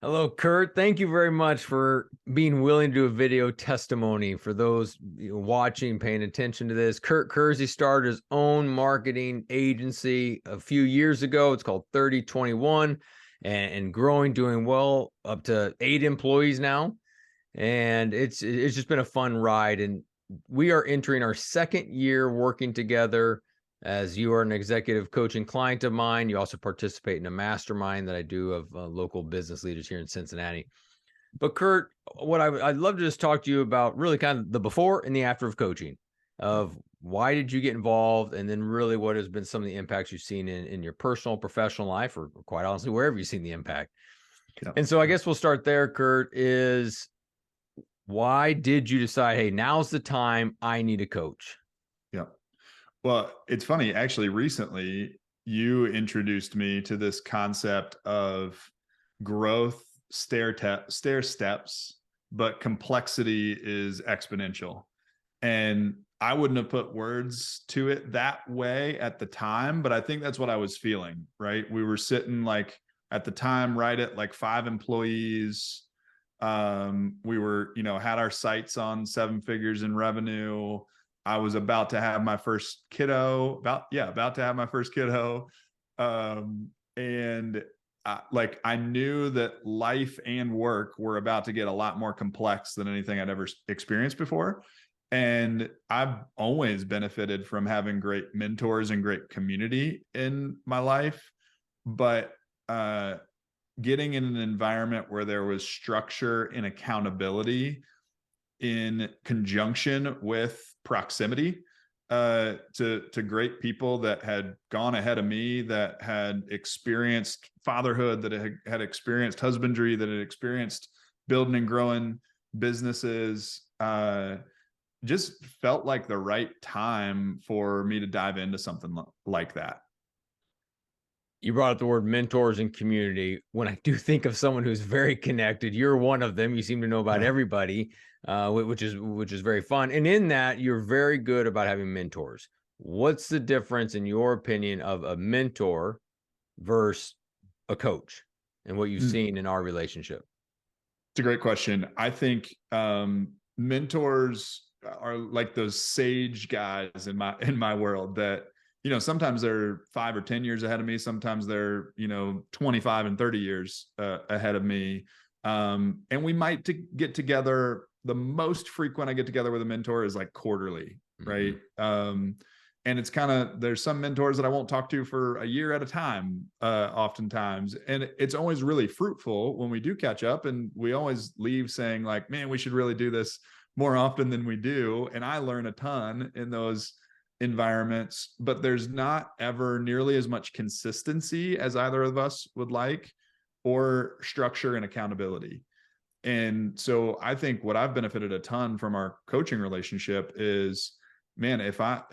Hello, Kurt. Thank you very much for being willing to do a video testimony. For those watching, paying attention to this, Kurt Kersey started his own marketing agency a few years ago. It's called 3021 and growing, doing well, up to 8 employees now. And it's just been a fun ride. And we are entering our second year working together, as you are an executive coaching client of mine. You also participate in a mastermind that I do of local business leaders here in Cincinnati. But Kurt, what I'd love to just talk to you about really kind of the before and the after of coaching, of why did you get involved, and then really what has been some of the impacts you've seen in your personal, professional life, or quite honestly, wherever you've seen the impact. Yeah. And so I guess we'll start there, Kurt, is why did you decide, hey, now's the time I need a coach? Yeah. Well, it's funny, actually, recently you introduced me to this concept of growth stair steps, but complexity is exponential. And I wouldn't have put words to it that way at the time, but I think that's what I was feeling, right? We were sitting like at the time, right at like 5 employees. We were, had our sights on 7 figures in revenue. I was about to have my first kiddo, about to have my first kiddo. And I knew that life and work were about to get a lot more complex than anything I'd ever experienced before. And I've always benefited from having great mentors and great community in my life. But getting in an environment where there was structure and accountability in conjunction with proximity to great people that had gone ahead of me, that had experienced fatherhood, that had experienced husbandry, that had experienced building and growing businesses, just felt like the right time for me to dive into something like that. You brought up the word mentors and community. When I do think of someone who's very connected, you're one of them. You seem to know about everybody, which is very fun. And in that, you're very good about having mentors. What's the difference, in your opinion, of a mentor versus a coach, and what you've seen in our relationship? It's a great question. I think mentors are like those sage guys in my world that, sometimes they're 5 or 10 years ahead of me. Sometimes they're, 25 and 30 years ahead of me. And we might get together. The most frequent I get together with a mentor is like quarterly, right? And it's kind of, there's some mentors that I won't talk to for a year at a time, oftentimes. And it's always really fruitful when we do catch up, and we always leave saying like, man, we should really do this more often than we do. And I learn a ton in those environments, but there's not ever nearly as much consistency as either of us would like, or structure and accountability. And so I think what I've benefited a ton from our coaching relationship is, man, if I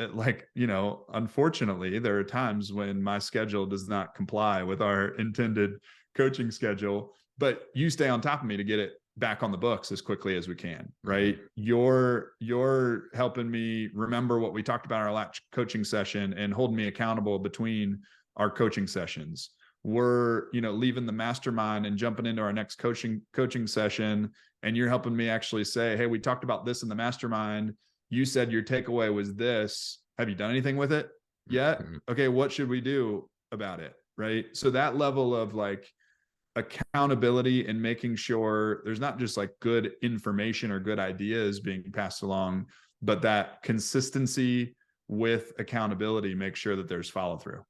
unfortunately, there are times when my schedule does not comply with our intended coaching schedule, but you stay on top of me to get it back on the books as quickly as we can, right? You're helping me remember what we talked about in our last coaching session and holding me accountable between our coaching sessions. We're, leaving the mastermind and jumping into our next coaching session, and you're helping me actually say, hey, we talked about this in the mastermind. You said your takeaway was this. Have you done anything with it yet? Okay, what should we do about it? Right? So that level of like accountability and making sure there's not just like good information or good ideas being passed along, but that consistency with accountability makes sure that there's follow through.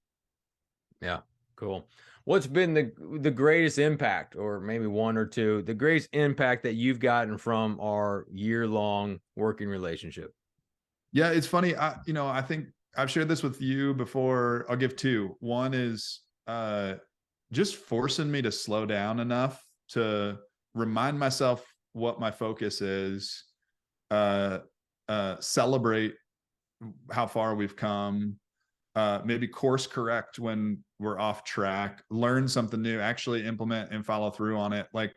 Yeah, cool. What's been the greatest impact, or maybe one or two, the greatest impact that you've gotten from our year-long working relationship? Yeah, it's funny. I think I've shared this with you before. I'll give 2. One is just forcing me to slow down enough to remind myself what my focus is, celebrate how far we've come, maybe course correct when we're off track, learn something new, actually implement and follow through on it. Like,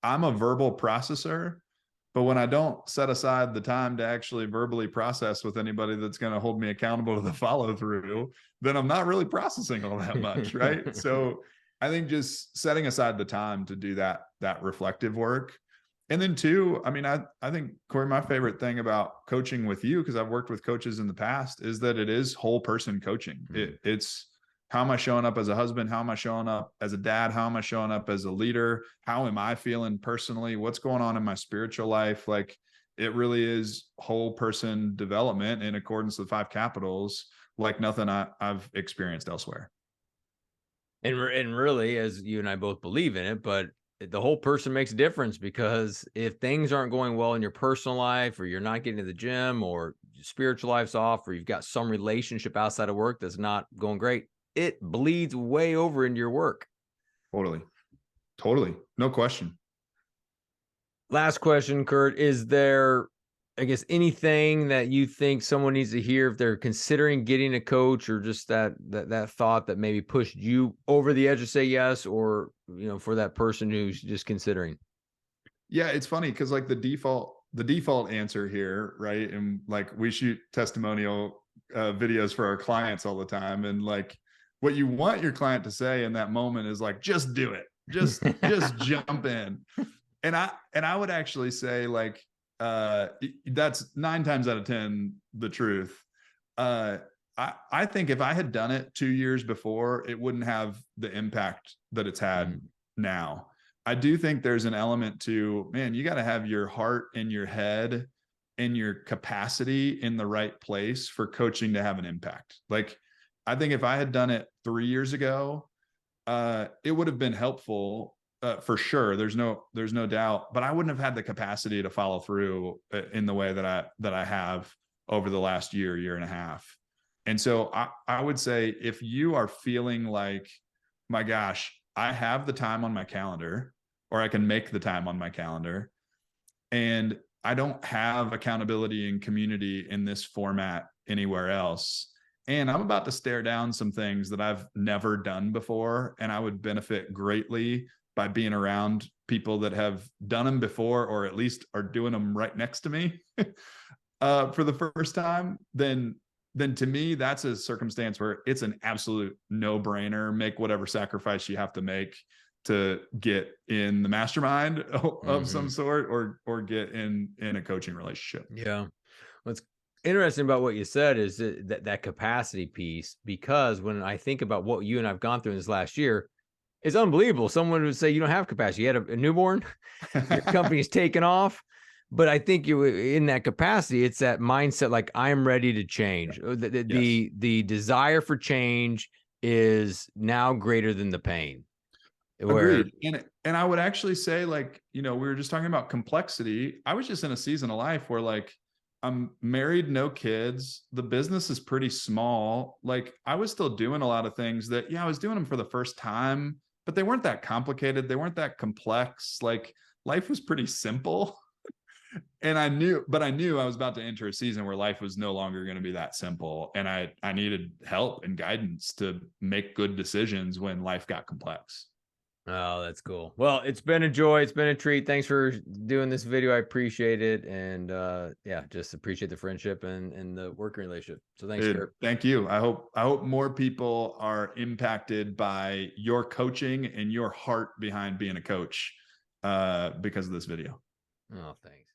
I'm a verbal processor, but when I don't set aside the time to actually verbally process with anybody that's going to hold me accountable to the follow through, then I'm not really processing all that much, right? So I think just setting aside the time to do that reflective work. And then two, I mean, I think, Cory, my favorite thing about coaching with you, because I've worked with coaches in the past, is that it is whole person coaching. It's how am I showing up as a husband? How am I showing up as a dad? How am I showing up as a leader? How am I feeling personally? What's going on in my spiritual life? Like, it really is whole person development in accordance with 5 capitals, like nothing I've experienced elsewhere. And really, as you and I both believe in it, but the whole person makes a difference, because if things aren't going well in your personal life, or you're not getting to the gym, or your spiritual life's off, or you've got some relationship outside of work that's not going great, it bleeds way over into your work. Totally. No question. Last question, Kurt, is there, I guess, anything that you think someone needs to hear if they're considering getting a coach, or just that thought that maybe pushed you over the edge to say yes, or, for that person who's just considering? Yeah, it's funny because like the default answer here, right? And like we shoot testimonial videos for our clients all the time, and like what you want your client to say in that moment is like, just do it, just jump in. And I would actually say, like, that's 9 times out of 10 the truth. I think if I had done it 2 years before, it wouldn't have the impact that it's had now. I do think there's an element to, man, you got to have your heart and your head and your capacity in the right place for coaching to have an impact. Like, I think if I had done it 3 years ago, it would have been helpful. For sure, there's no doubt, but I wouldn't have had the capacity to follow through in the way that I have over the last year and a half. And so I would say, if you are feeling like, my gosh, I have the time on my calendar, or I can make the time on my calendar, and I don't have accountability and community in this format anywhere else, and I'm about to stare down some things that I've never done before, and I would benefit greatly by being around people that have done them before, or at least are doing them right next to me for the first time, then to me, that's a circumstance where it's an absolute no-brainer. Make whatever sacrifice you have to make to get in the mastermind of some sort, or get in a coaching relationship. Yeah. What's interesting about what you said is that capacity piece, because when I think about what you and I've gone through in this last year, it's unbelievable. Someone would say you don't have capacity. You had a newborn, your company's taken off. But I think you, in that capacity, it's that mindset, like, I'm ready to change. Yeah. The desire for change is now greater than the pain. Agreed. And I would actually say, like, we were just talking about complexity. I was just in a season of life where, like, I'm married, no kids. The business is pretty small. Like, I was still doing a lot of things that, I was doing them for the first time, but they weren't that complicated. They weren't that complex. Like, life was pretty simple. And I knew I was about to enter a season where life was no longer going to be that simple. And I needed help and guidance to make good decisions when life got complex. Oh, that's cool. Well, it's been a joy. It's been a treat. Thanks for doing this video. I appreciate it. And yeah, just appreciate the friendship and the working relationship. So thanks, Kurt. Thank you. I hope more people are impacted by your coaching and your heart behind being a coach because of this video. Oh, thanks.